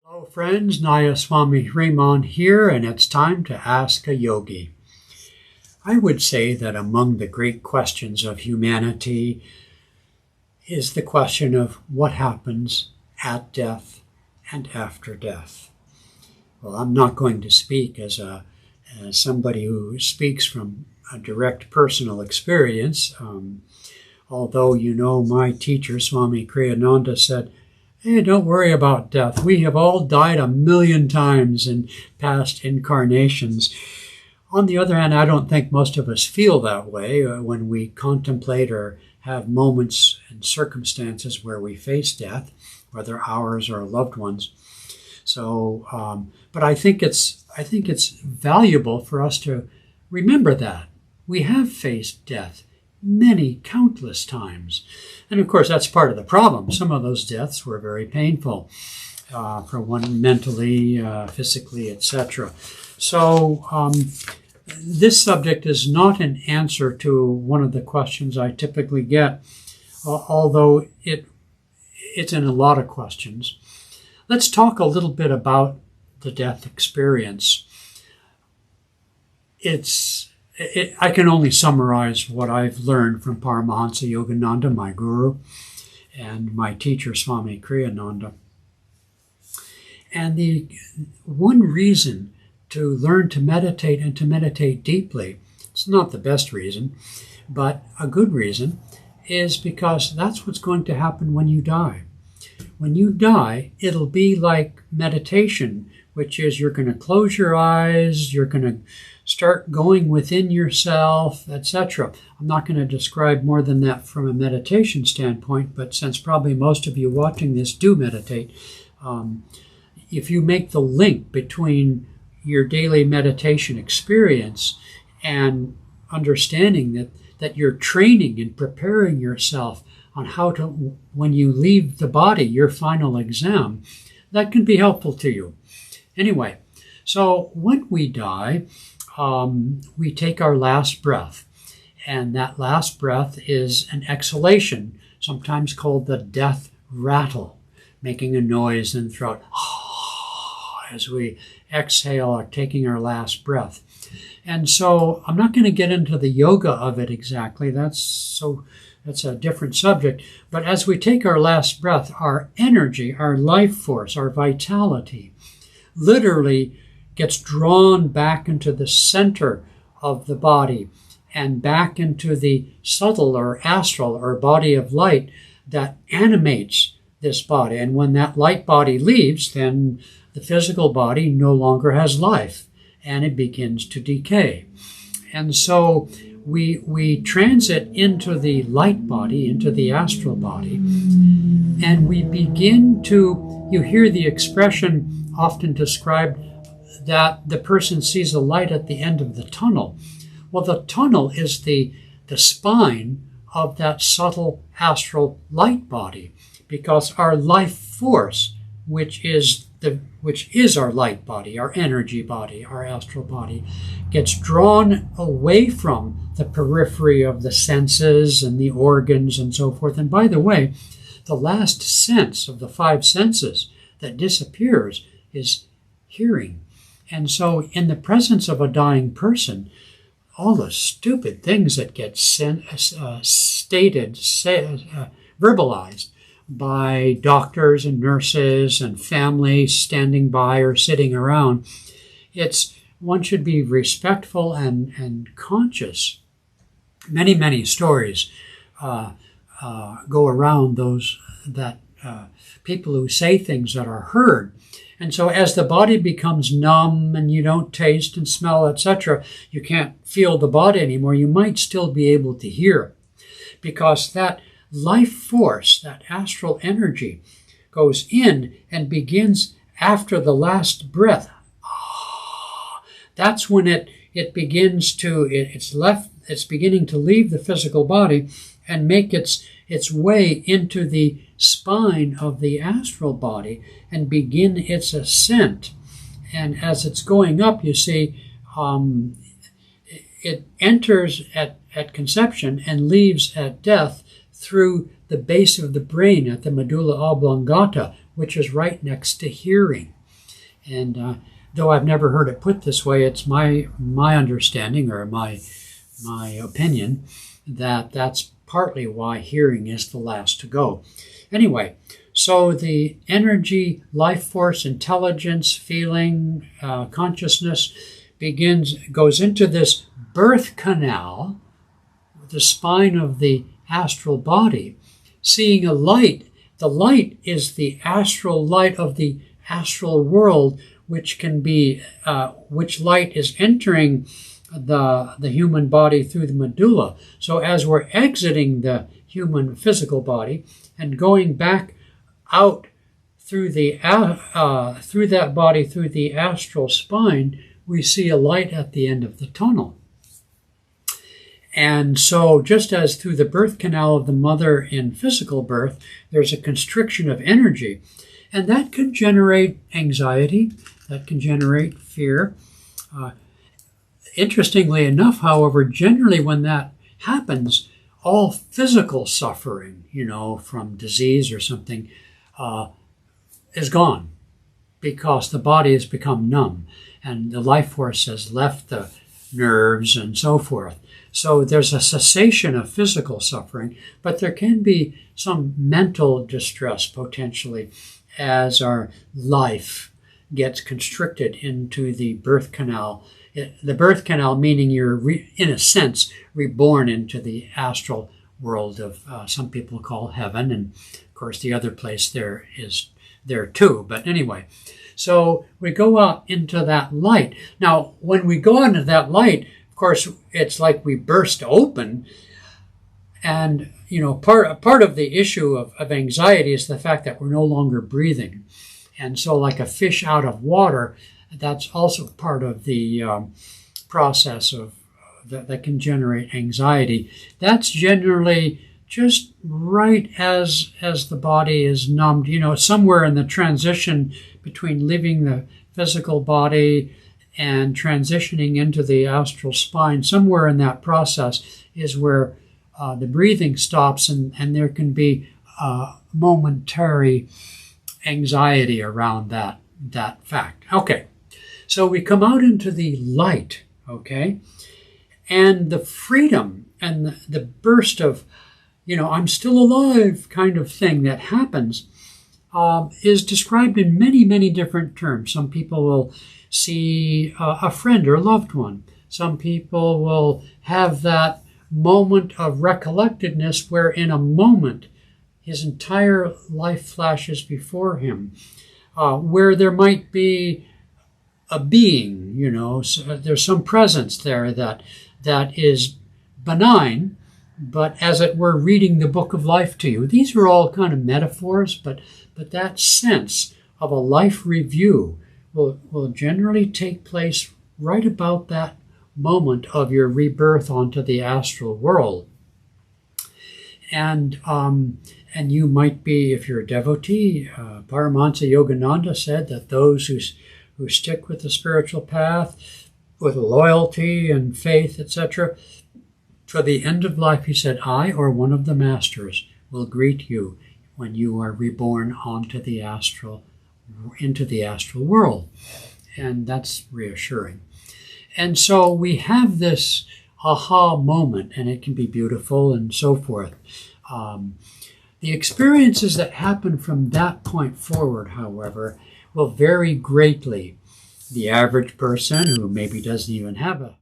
Hello friends, Nayaswami Hriman here, and it's time to ask a yogi. I would say that among the great questions of humanity is the question of what happens at death and after death. Well, I'm not going to speak as somebody who speaks from a direct personal experience, although my teacher, Swami Kriyananda, said, "Hey, don't worry about death. We have all died 1,000,000 times in past incarnations." On the other hand, I don't think most of us feel that way when we contemplate or have moments and circumstances where we face death, whether ours or loved ones. So, but I think it's valuable for us to remember that we have faced death many, countless times. And of course, that's part of the problem. Some of those deaths were very painful, for one mentally, physically, etc. So this subject is not an answer to one of the questions I typically get, although it's in a lot of questions. Let's talk a little bit about the death experience. I can only summarize what I've learned from Paramhansa Yogananda, my guru, and my teacher, Swami Kriyananda. And the one reason to learn to meditate and to meditate deeply, it's not the best reason, but a good reason, is because that's what's going to happen when you die. When you die, it'll be like meditation, which is you're going to close your eyes, you're going to start going within yourself, etc. I'm not going to describe more than that from a meditation standpoint, but since probably most of you watching this do meditate, if you make the link between your daily meditation experience and understanding that you're training and preparing yourself on how to, when you leave the body, your final exam, that can be helpful to you. Anyway, so when we die, we take our last breath, and that last breath is an exhalation, sometimes called the death rattle, making a noise in the throat as we exhale or taking our last breath. And so I'm not going to get into the yoga of it exactly. That's a different subject. But as we take our last breath, our energy, our life force, our vitality literally gets drawn back into the center of the body and back into the subtle or astral or body of light that animates this body. And when that light body leaves, then the physical body no longer has life and it begins to decay. And so we transit into the light body, into the astral body, and we begin to, you hear the expression often described that the person sees a light at the end of the tunnel. Well, the tunnel is the spine of that subtle astral light body, because our life force, which is our light body, our energy body, our astral body, gets drawn away from the periphery of the senses and the organs and so forth. And by the way, the last sense of the five senses that disappears is hearing. And so in the presence of a dying person, all the stupid things that get verbalized by doctors and nurses and families standing by or sitting around, one should be respectful and conscious. Many, many stories go around that people who say things that are heard. And so as the body becomes numb and you don't taste and smell, etc., you can't feel the body anymore, you might still be able to hear, because that life force, that astral energy, goes in and begins after the last breath. That's when it begins to, it's beginning to leave the physical body and make its way into the spine of the astral body and begin its ascent. And as it's going up, you see, it enters at conception and leaves at death through the base of the brain at the medulla oblongata, which is right next to hearing. And though I've never heard it put this way, it's my understanding or my opinion that that's partly why hearing is the last to go. Anyway, so the energy, life force, intelligence, feeling, consciousness goes into this birth canal, the spine of the astral body, seeing a light. The light is the astral light of the astral world, which light is entering the human body through the medulla. So as we're exiting the human physical body and going back out through that body, through the astral spine, we see a light at the end of the tunnel. And so just as through the birth canal of the mother in physical birth, there's a constriction of energy, and that can generate anxiety, that can generate fear. Interestingly enough, however, generally when that happens, all physical suffering, from disease or something, is gone, because the body has become numb and the life force has left the nerves and so forth. So there's a cessation of physical suffering, but there can be some mental distress potentially as our life gets constricted into the birth canal. The birth canal meaning you're, in a sense, reborn into the astral world of some people call heaven, and of course the other place there is there too. But anyway, so we go out into that light. Now, when we go into that light, of course, it's like we burst open. And, part of the issue of anxiety is the fact that we're no longer breathing. And so like a fish out of water, that's also part of the process of that can generate anxiety. That's generally just right as the body is numbed, somewhere in the transition between leaving the physical body and transitioning into the astral spine. Somewhere in that process is where the breathing stops, and there can be momentary anxiety around that fact. Okay, so we come out into the light, okay, and the freedom and the burst of, I'm still alive kind of thing that happens is described in many, many different terms. Some people will see a friend or loved one. Some people will have that moment of recollectedness where in a moment his entire life flashes before him, where there might be a being, so there's some presence there that is benign, but as it were reading the book of life to you. These are all kind of metaphors, but that sense of a life review will generally take place right about that moment of your rebirth onto the astral world. And you might be, if you're a devotee, Paramhansa Yogananda said that those who stick with the spiritual path with loyalty and faith, etc., to the end of life, he said, I or one of the masters will greet you when you are reborn into the astral world. And that's reassuring. And so we have this aha moment, and it can be beautiful and so forth. The experiences that happen from that point forward, however, will vary greatly. The average person who maybe doesn't even have a